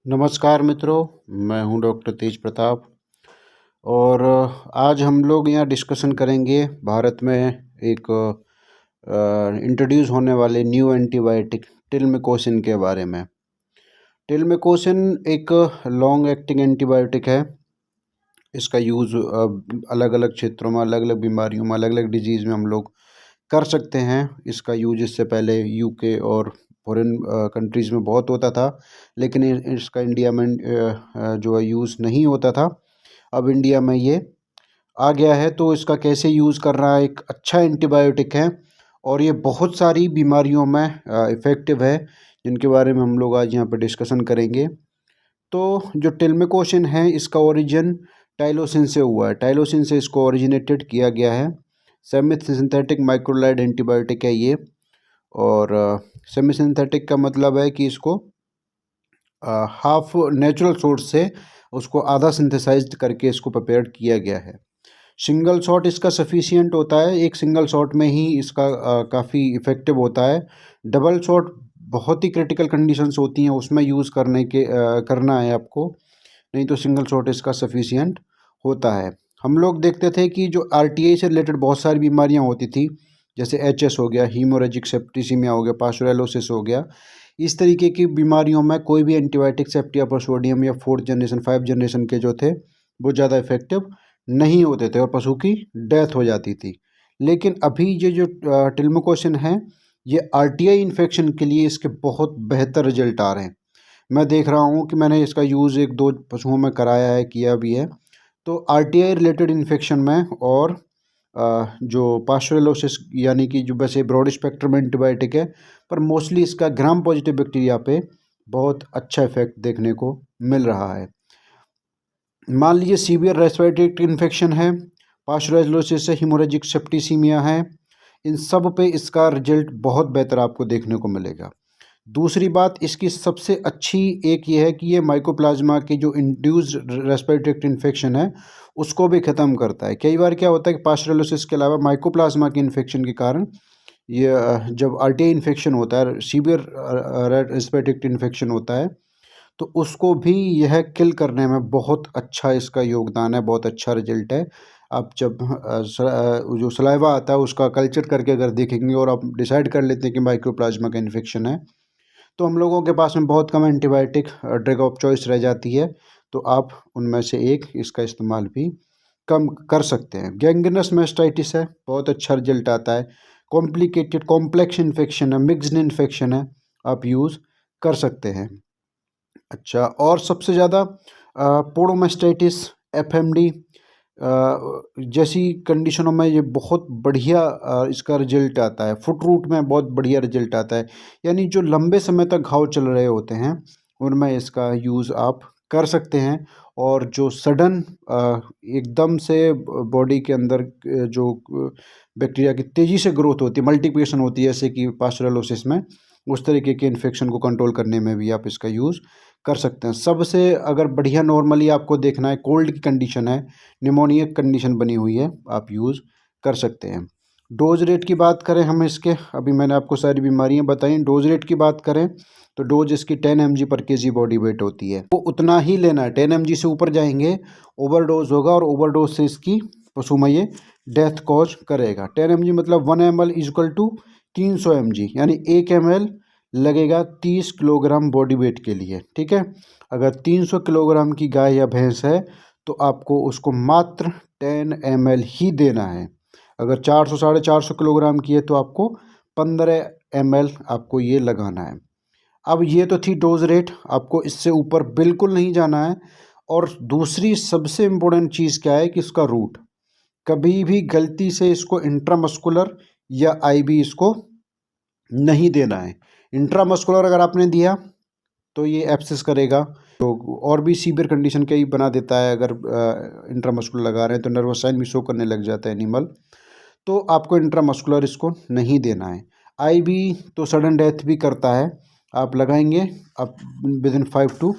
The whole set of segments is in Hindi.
नमस्कार मित्रों, मैं हूं डॉक्टर तेज प्रताप और आज हम लोग यहाँ डिस्कशन करेंगे भारत में एक इंट्रोड्यूस होने वाले न्यू एंटीबायोटिक टिल्मेकोसिन के बारे में। टिल्मेकोसिन एक लॉन्ग एक्टिंग एंटीबायोटिक है। इसका यूज़ अलग अलग क्षेत्रों में, अलग अलग बीमारियों में, अलग अलग डिजीज़ में हम लोग कर सकते हैं। इसका यूज इससे पहले यूके और फॉरेन कंट्रीज़ में बहुत होता था, लेकिन इसका इंडिया में जो है यूज़ नहीं होता था। अब इंडिया में ये आ गया है। तो इसका कैसे यूज़ करना है, एक अच्छा एंटीबायोटिक है और ये बहुत सारी बीमारियों में इफ़ेक्टिव है, जिनके बारे में हम लोग आज यहाँ पर डिस्कशन करेंगे। तो जो टिल्मेकोसिन है, इसका ओरिजिन टाइलोसिन से हुआ है। टाइलोसिन से इसको ओरिजिनेटेड किया गया है। सेमी सिंथेटिक माइक्रोलाइड एंटीबायोटिक है ये। और सेमी सिंथेटिक का मतलब है कि इसको हाफ नेचुरल सोर्स से उसको आधा सिंथेसाइज्ड करके इसको प्रिपेयर किया गया है। सिंगल शॉट इसका सफिशिएंट होता है, एक सिंगल शॉट में ही इसका काफ़ी इफ़ेक्टिव होता है। डबल शॉट बहुत ही क्रिटिकल कंडीशंस होती हैं, उसमें यूज़ करना है आपको, नहीं तो सिंगल शॉट इसका सफिशिएंट होता है। हम लोग देखते थे कि जो आरटीआई से रिलेटेड बहुत सारी बीमारियां होती थी, जैसे एचएस हो गया, हीमोरेजिक सेप्टिसीमिया हो गया, पास्चुरेलोसिस हो गया, इस तरीके की बीमारियों में कोई भी एंटीबायोटिक सेफ्टियापोसोडियम या 4th जनरेशन 5th जनरेशन के जो थे वो ज़्यादा इफेक्टिव नहीं होते थे और पशु की डेथ हो जाती थी। लेकिन अभी ये जो टिल्मेकोसिन है, ये आरटीआई इन्फेक्शन के लिए इसके बहुत बेहतर रिजल्ट आ रहे हैं। मैं देख रहा हूँ कि मैंने इसका यूज़ 1-2 पशुओं में कराया है, किया भी है। तो आरटीआई रिलेटेड इन्फेक्शन में और जो पास्चुरेलोसिस यानी कि जो वैसे ब्रॉड स्पेक्ट्रम एंटीबायोटिक है, पर मोस्टली इसका ग्राम पॉजिटिव बैक्टीरिया पे बहुत अच्छा इफेक्ट देखने को मिल रहा है। मान लीजिए सीवियर रेस्पिरेटरी इन्फेक्शन है, पास्चुरेलोसिस है, हिमोरेजिक सेप्टिसीमिया है, इन सब पे इसका रिजल्ट बहुत बेहतर आपको देखने को मिलेगा। दूसरी बात इसकी सबसे अच्छी एक ये है कि ये माइकोप्लाज्मा की जो इंड्यूस्ड रेस्पिरेटरी इन्फेक्शन है उसको भी ख़त्म करता है। कई बार क्या होता है कि पास्चुरेलोसिस के अलावा माइकोप्लाज्मा की इन्फेक्शन के कारण ये जब आरटीआई इन्फेक्शन होता है, सीवियर रेस्पिरेटरी इन्फेक्शन होता है, तो उसको भी यह किल करने में बहुत अच्छा इसका योगदान है, बहुत अच्छा रिजल्ट है। आप जब जो सलाइवा आता है उसका कल्चर करके अगर देखेंगे और आप डिसाइड कर लेते हैं कि माइकोप्लाज्मा का इन्फेक्शन है, तो हम लोगों के पास में बहुत कम एंटीबायोटिक ड्रग ऑफ चॉइस रह जाती है, तो आप उनमें से एक इसका इस्तेमाल भी कम कर सकते हैं। गैंग्रीनस मास्टाइटिस है, बहुत अच्छा रिजल्ट आता है। कॉम्प्लिकेटेड कॉम्प्लेक्स इन्फेक्शन है, मिक्स्ड इन्फेक्शन है, आप यूज़ कर सकते हैं। अच्छा, और सबसे ज़्यादा पोडोमास्टाइटिस, एफएमडी जैसी कंडीशनों में ये बहुत बढ़िया इसका रिजल्ट आता है। फुट रूट में बहुत बढ़िया रिजल्ट आता है, यानी जो लंबे समय तक घाव चल रहे होते हैं उनमें इसका यूज़ आप कर सकते हैं। और जो सडन एकदम से बॉडी के अंदर जो बैक्टीरिया की तेज़ी से ग्रोथ होती है, मल्टीप्लिकेशन होती है, जैसे कि पास्चुरेलोसिस में, उस तरीके के इन्फेक्शन को कंट्रोल करने में भी आप इसका यूज़ कर सकते हैं। सबसे अगर बढ़िया नॉर्मली आपको देखना है, कोल्ड की कंडीशन है, निमोनिया कंडीशन बनी हुई है, आप यूज़ कर सकते हैं। डोज रेट की बात करें हम इसके, अभी मैंने आपको सारी बीमारियां बताई। डोज रेट की बात करें तो डोज इसकी 10 mg पर केजी बॉडी वेट होती है, वो उतना ही लेना है। 10 mg से ऊपर जाएंगे ओवरडोज होगा और ओवरडोज से इसकी पशु में ये डेथ कॉज करेगा। 10 mg मतलब 1 ml इजक्वल टू 300 mg, यानी 1 ml लगेगा 30 किलोग्राम बॉडी वेट के लिए। ठीक है, अगर 300 किलोग्राम की गाय या भैंस है तो आपको उसको मात्र 10 ml ही देना है। अगर 400 450 किलोग्राम की है तो आपको 15 ml आपको ये लगाना है। अब ये तो थी डोज रेट, आपको इससे ऊपर बिल्कुल नहीं जाना है। और दूसरी सबसे इम्पोर्टेंट चीज़ क्या है कि इसका रूट, कभी भी गलती से इसको इंट्रामस्कुलर या आईवी इसको नहीं देना है। इंट्रामस्कुलर अगर आपने दिया तो ये एब्सेस करेगा, तो और भी सीवियर कंडीशन कई बना देता है। अगर इंट्रामस्कुलर लगा रहे हैं तो नर्वस साइन भी शो करने लग जाता है एनिमल, तो आपको इंट्रामस्कुलर इसको नहीं देना है। आईवी तो सडन डेथ भी करता है, आप लगाएंगे आप विदिन 5 to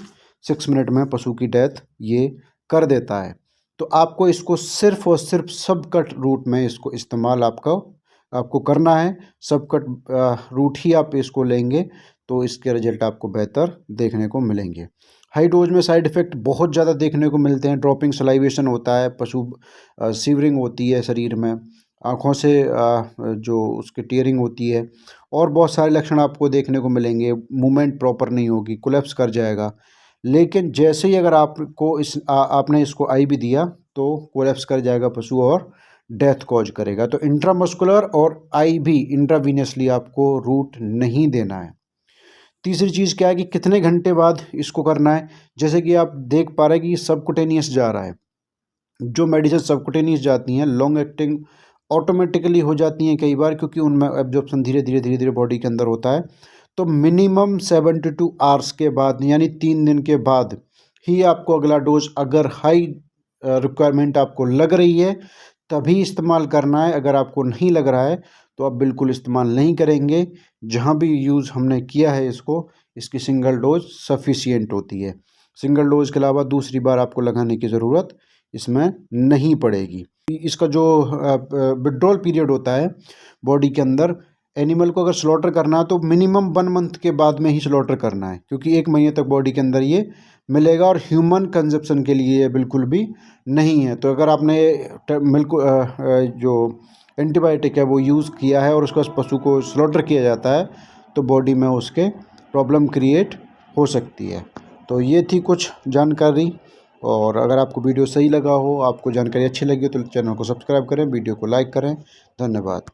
6 मिनट में पशु की डेथ ये कर देता है। तो आपको इसको सिर्फ और सिर्फ सब कट रूट में इसको इस्तेमाल आपको आपको करना है। सब कट रूट ही आप इसको लेंगे तो इसके रिजल्ट आपको बेहतर देखने को मिलेंगे। हाई डोज में साइड इफ़ेक्ट बहुत ज़्यादा देखने को मिलते हैं। ड्रॉपिंग सलाइवेशन होता है, पशु सीवरिंग होती है शरीर में, आँखों से जो उसकी टीयरिंग होती है, और बहुत सारे लक्षण आपको देखने को मिलेंगे। मूवमेंट प्रॉपर नहीं होगी, कोलैप्स कर जाएगा। लेकिन जैसे ही अगर आपको आपने इसको IV दिया तो कोलैप्स कर जाएगा पशु और डेथ कॉज करेगा। तो इंट्रामस्कुलर और IV इंट्रावीनसली आपको रूट नहीं देना है। तीसरी चीज़ क्या है कि कितने घंटे बाद इसको करना है। जैसे कि आप देख पा रहे हैं कि सबकुटेनियस जा रहा है। जो मेडिसिन सबकुटेनियस जाती हैं लॉन्ग एक्टिंग ऑटोमेटिकली हो जाती हैं कई बार, क्योंकि उनमें एब्जॉर्प्शन धीरे धीरे बॉडी के अंदर होता है। तो मिनिमम 72 आवर्स के बाद, यानी 3 दिन के बाद ही आपको अगला डोज, अगर हाई रिक्वायरमेंट आपको लग रही है तभी इस्तेमाल करना है। अगर आपको नहीं लग रहा है तो आप बिल्कुल इस्तेमाल नहीं करेंगे। जहाँ भी यूज़ हमने किया है इसकी सिंगल डोज सफिशिएंट होती है। सिंगल डोज के अलावा दूसरी बार आपको लगाने की ज़रूरत इसमें नहीं पड़ेगी। इसका जो विड्रॉल पीरियड होता है बॉडी के अंदर, एनिमल को अगर स्लॉटर करना है तो मिनिमम 1 मंथ के बाद में ही स्लॉटर करना है, क्योंकि 1 महीने तक बॉडी के अंदर ये मिलेगा और ह्यूमन कंजप्शन के लिए ये बिल्कुल भी नहीं है। तो अगर आपने मिल्क जो एंटीबायोटिक है वो यूज़ किया है और उसके बाद पशु को स्लॉटर किया जाता है तो बॉडी में उसके प्रॉब्लम क्रिएट हो सकती है। तो ये थी कुछ जानकारी, और अगर आपको वीडियो सही लगा हो, आपको जानकारी अच्छी लगी हो तो चैनल को सब्सक्राइब करें, वीडियो को लाइक करें। धन्यवाद।